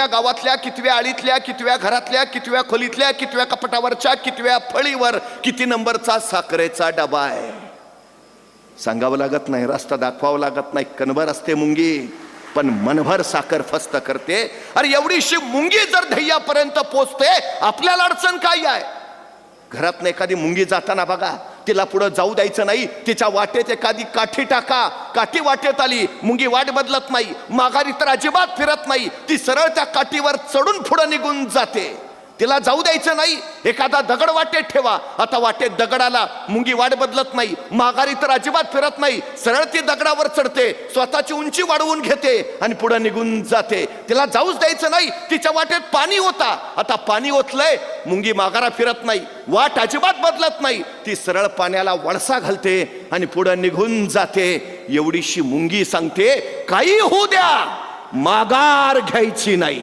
कितव्या गावातल्या, कितव्या आळीतल्या, कितव्या घरातल्या, कितव्या खोलीतल्या, कितव्या कपाटावरच्या, कितव्या फळीवर किती नंबरचा साखरेचा डबा आहे सांगावं लागत नाही, रस्ता दाखवावं लागत नाही. कणभर असते मुंगी पण मनभर साखर फस्त करते. अरे एवढीशी मुंगी जर ध्येयापर्यंत पोचते, आपल्याला अडचण काय आहे? घरातनं एखादी मुंगी जाताना बघा, तिला पुढे जाऊ द्यायचं नाही, तिच्या वाटेत एखादी काठी टाका. काठी वाटेत आली, मुंगी वाट बदलत नाही, माघारी तर अजिबात फिरत नाही, ती सरळ त्या काठीवर चढून पुढे निघून जाते. तिला जाऊ द्यायचं नाही. एखादा दगड वाटेत ठेवा, आता वाटेत दगडाला, मुंगी वाट बदलत नाही, माघारी तर अजिबात फिरत नाही, सरळ ती दगडावर चढते, स्वतःची उंची वाढवून घेते आणि पुढे निघून जाते. तिला जाऊच द्यायचं नाही. तिच्या वाटेत पाणी होता, आता पाणी ओतलंय, मुंगी माघारा फिरत नाही, वाट अजिबात बदलत नाही, ती सरळ पाण्याला वळसा घालते आणि पुढे निघून जाते. एवढीशी मुंगी सांगते, काही होऊ द्या, माघार घ्यायची नाही.